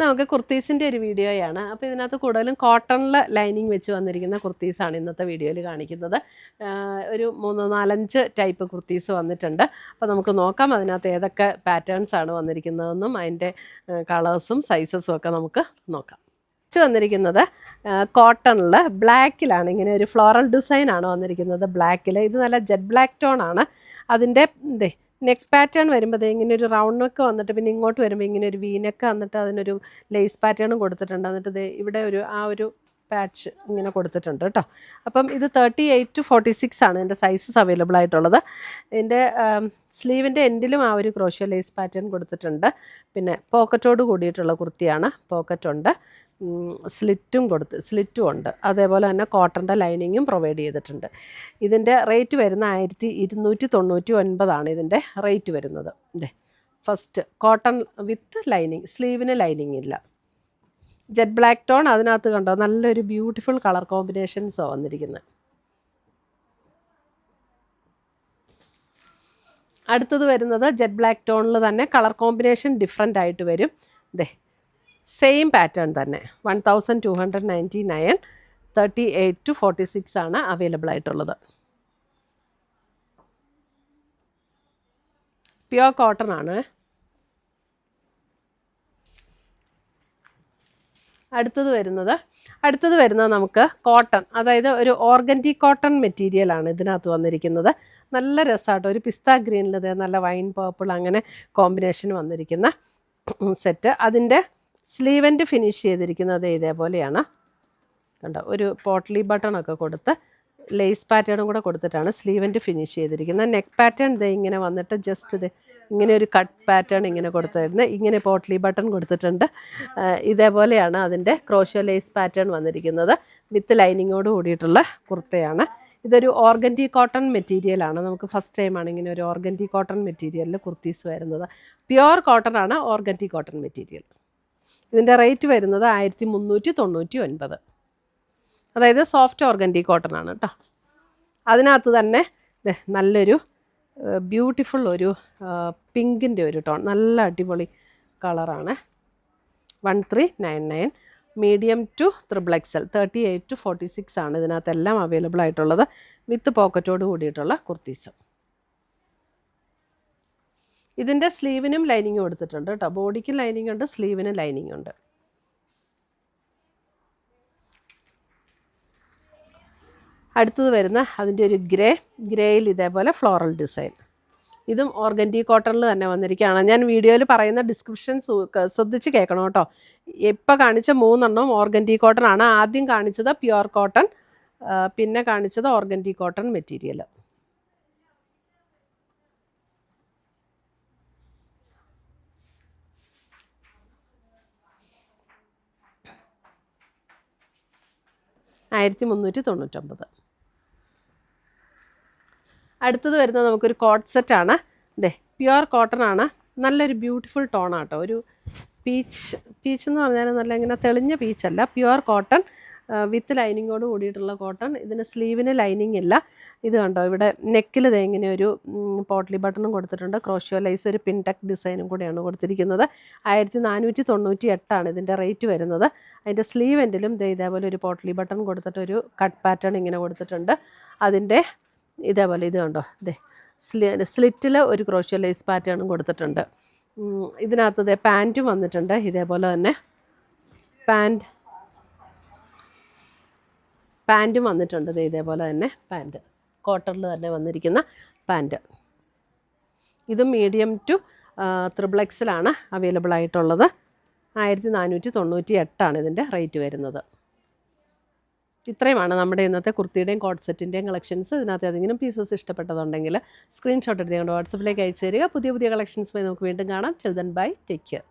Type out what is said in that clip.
നമുക്ക് കുർത്തീസിൻ്റെ ഒരു വീഡിയോയാണ്. അപ്പോൾ ഇതിനകത്ത് കൂടുതലും കോട്ടണിൽ ലൈനിങ് വെച്ച് വന്നിരിക്കുന്ന കുർത്തീസാണ് ഇന്നത്തെ വീഡിയോയിൽ കാണിക്കുന്നത്. ഒരു 3-4-5 ടൈപ്പ് കുർത്തീസ് വന്നിട്ടുണ്ട്. അപ്പോൾ നമുക്ക് നോക്കാം അതിനകത്ത് ഏതൊക്കെ പാറ്റേൺസാണ് വന്നിരിക്കുന്നതെന്നും അതിൻ്റെ കളേഴ്സും സൈസസും ഒക്കെ നമുക്ക് നോക്കാം. വന്നിരിക്കുന്നത് കോട്ടണിൽ ബ്ലാക്കിലാണ്, ഇങ്ങനെ ഒരു ഫ്ലോറൽ ഡിസൈനാണ് വന്നിരിക്കുന്നത് ബ്ലാക്കിൽ. ഇത് നല്ല ജെറ്റ് ബ്ലാക്ക് ടോൺ ആണ്. അതിൻ്റെ നെക്ക് പാറ്റേൺ വരുമ്പോൾ ഇങ്ങനെ ഒരു റൗണ്ട് നെക്ക് വന്നിട്ട് പിന്നെ ഇങ്ങോട്ട് വരുമ്പോൾ ഇങ്ങനെ ഒരു വീനെക്ക് വന്നിട്ട് അതിനൊരു ലേസ് പാറ്റേണും കൊടുത്തിട്ടുണ്ട്. എന്നിട്ട് ഇവിടെ ഒരു പാച്ച് ഇങ്ങനെ കൊടുത്തിട്ടുണ്ട് കേട്ടോ. അപ്പം ഇത് 38 to 46 ആണ് ഇതിൻ്റെ സൈസസ് അവൈലബിൾ ആയിട്ടുള്ളത്. ഇതിൻ്റെ സ്ലീവിൻ്റെ എൻഡിലും ആ ഒരു ക്രോഷ്യോ ലേസ് പാറ്റേൺ കൊടുത്തിട്ടുണ്ട്. പിന്നെ പോക്കറ്റോട് കൂടിയിട്ടുള്ള കുർത്തിയാണ്, പോക്കറ്റുണ്ട്, സ്ലിറ്റും ഉണ്ട്. അതേപോലെ തന്നെ കോട്ടൻ്റെ ലൈനിങ്ങും പ്രൊവൈഡ് ചെയ്തിട്ടുണ്ട്. ഇതിൻ്റെ റേറ്റ് വരുന്ന 1299 ഇതിൻ്റെ റേറ്റ് വരുന്നത്. ഫസ്റ്റ് കോട്ടൺ വിത്ത് ലൈനിങ്, സ്ലീവിന് ലൈനിങ് ഇല്ല. ജെറ്റ് ബ്ലാക്ക് ടോൺ, അതിനകത്ത് കണ്ടോ നല്ലൊരു ബ്യൂട്ടിഫുൾ കളർ കോമ്പിനേഷൻസോ വന്നിരിക്കുന്നത്. അടുത്തത് വരുന്നത് ജെറ്റ് ബ്ലാക്ക് ടോണിൽ തന്നെ കളർ കോമ്പിനേഷൻ ഡിഫറെൻ്റ് ആയിട്ട് വരും. സെയിം പാറ്റേൺ തന്നെ 1299, 38 to 46 ആണ് അവൈലബിൾ ആയിട്ടുള്ളത്. പ്യുവർ കോട്ടൺ ആണ്. അടുത്തത് വരുന്നത് നമുക്ക് കോട്ടൺ, അതായത് ഒരു ഓർഗൻഡി കോട്ടൺ മെറ്റീരിയലാണ് ഇതിനകത്ത് വന്നിരിക്കുന്നത്. നല്ല രസമാട്ടോ, ഒരു പിസ്ത ഗ്രീനിൽ നല്ല വൈൻ പേർപ്പിൾ അങ്ങനെ കോമ്പിനേഷൻ വന്നിരിക്കുന്ന സെറ്റ്. അതിൻ്റെ സ്ലീവൻ്റ് ഫിനിഷ് ചെയ്തിരിക്കുന്നത് ഇതേപോലെയാണ് കണ്ടോ, ഒരു പോട്ട്ലി ബട്ടണൊക്കെ കൊടുത്ത് ലേസ് പാറ്റേണും കൂടെ കൊടുത്തിട്ടാണ് സ്ലീവൻ്റ് ഫിനിഷ് ചെയ്തിരിക്കുന്നത്. നെക്ക് പാറ്റേൺ ഇങ്ങനെ വന്നിട്ട് ജസ്റ്റ് ഇങ്ങനെ ഒരു കട്ട് പാറ്റേൺ ഇങ്ങനെ കൊടുത്തിരുന്നത്, ഇങ്ങനെ പോട്ട്ലി ബട്ടൺ കൊടുത്തിട്ടുണ്ട്. ഇതേപോലെയാണ് അതിൻ്റെ ക്രോഷ്യോ ലേസ് പാറ്റേൺ വന്നിരിക്കുന്നത്. വിത്ത് ലൈനിങ്ങോട് കൂടിയിട്ടുള്ള കുർത്തയാണ്. ഇതൊരു ഓർഗൻഡി കോട്ടൺ മെറ്റീരിയലാണ്. നമുക്ക് ഫസ്റ്റ് ടൈമാണ് ഇങ്ങനെ ഒരു ഓർഗൻഡി കോട്ടൺ മെറ്റീരിയലിൽ കുർത്തീസ് വരുന്നത്. പ്യുവർ കോട്ടൺ ആണ് ഓർഗൻഡി കോട്ടൺ മെറ്റീരിയൽ. ഇതിൻ്റെ റേറ്റ് വരുന്നത് 1399, അതായത് സോഫ്റ്റ് ഓർഗൻഡി കോട്ടൺ ആണ് കേട്ടോ. അതിനകത്ത് തന്നെ നല്ലൊരു ബ്യൂട്ടിഫുൾ ഒരു പിങ്കിൻ്റെ ഒരു ടോൺ, നല്ല അടിപൊളി കളറാണ്. 1399, മീഡിയം ടു XXL, 38 to 46 ആണ് ഇതിനകത്തെല്ലാം അവൈലബിൾ ആയിട്ടുള്ളത്. വിത്ത് പോക്കറ്റോട് കൂടിയിട്ടുള്ള കുർത്തീസ്. ഇതിൻ്റെ സ്ലീവിനും ലൈനിങ് കൊടുത്തിട്ടുണ്ട് കേട്ടോ. ബോഡിക്കും ലൈനിങ് ഉണ്ട്, സ്ലീവിനും ലൈനിങ് ഉണ്ട്. അടുത്തത് വരുന്ന അതിൻ്റെ ഒരു ഗ്രേയിൽ ഇതേപോലെ ഫ്ലോറൽ ഡിസൈൻ. ഇതും ഓർഗൻഡി കോട്ടണിൽ തന്നെ വന്നിരിക്കുകയാണ്. ഞാൻ വീഡിയോയിൽ പറയുന്ന ഡിസ്ക്രിപ്ഷൻ ശ്രദ്ധിച്ച് കേൾക്കണം കേട്ടോ. ഇപ്പോൾ കാണിച്ച 3 ഓർഗൻഡി കോട്ടൺ ആണ്. ആദ്യം കാണിച്ചത് പ്യുവർ കോട്ടൺ, പിന്നെ കാണിച്ചത് ഓർഗൻഡി കോട്ടൺ മെറ്റീരിയൽ. $1399. അടുത്തത് വരുന്നത് നമുക്കൊരു കോട്ട് സെറ്റാണ്. പ്യുവർ കോട്ടൺ ആണ്. നല്ലൊരു ബ്യൂട്ടിഫുൾ ടോണാട്ടോ. ഒരു പീച്ച് എന്ന് പറഞ്ഞാൽ നല്ല ഇങ്ങനെ തെളിഞ്ഞ പീച്ചല്ല, പ്യുവർ കോട്ടൺ വിത്ത് ലൈനിങ്ങോട് കൂടിയിട്ടുള്ള കോട്ടൺ. ഇതിന് സ്ലീവിന് ലൈനിങ് ഇല്ല. ഇത് കണ്ടോ, ഇവിടെ നെക്കിൽ ഇങ്ങനെ ഒരു പോട്ട്ലി ബട്ടണും കൊടുത്തിട്ടുണ്ട്. ക്രോഷ്യോ ലൈസ് ഒരു പിൻടെക് ഡിസൈനും കൂടെയാണ് കൊടുത്തിരിക്കുന്നത്. 1498 ആണ് ഇതിൻ്റെ റേറ്റ് വരുന്നത്. അതിൻ്റെ സ്ലീവ് എൻഡിലും ഇതേപോലെ ഒരു പോട്ട്ലി ബട്ടൺ കൊടുത്തിട്ട് ഒരു കട്ട് പാറ്റേൺ ഇങ്ങനെ കൊടുത്തിട്ടുണ്ട്. അതിൻ്റെ ഇതേപോലെ ഇത് കണ്ടോ, സ്ലിറ്റിൽ ഒരു ക്രോഷ്യോ ലേസ് പാറ്റേണും കൊടുത്തിട്ടുണ്ട്. ഇതിനകത്ത് പാൻറ്റും വന്നിട്ടുണ്ട്. ഇതേപോലെ തന്നെ പാൻറ്റും വന്നിട്ടുണ്ട്. ഇതേപോലെ തന്നെ പാൻറ്റ്, കോട്ടണിൽ തന്നെ വന്നിരിക്കുന്ന പാൻറ്റ്. ഇതും മീഡിയം ടു XXL ആണ് അവൈലബിൾ ആയിട്ടുള്ളത്. 1498 ആണ് ഇതിൻ്റെ റേറ്റ് വരുന്നത്. ഇത്രയുമാണ് നമ്മുടെ ഇന്നത്തെ കുർത്തിയുടെയും കോട്ട് സെറ്റിൻ്റെയും കളക്ഷൻസ്. ഇതിനകത്ത് ഏതെങ്കിലും പീസസ് ഇഷ്ടപ്പെട്ടതുണ്ടെങ്കിൽ സ്ക്രീൻഷോട്ട് എടുത്ത് ഞങ്ങളുടെ വാട്സപ്പിലേക്ക് അയച്ചു തരിക. പുതിയ കളക്ഷൻസുമായി നമുക്ക് വീണ്ടും കാണാം. Till then bye, take care.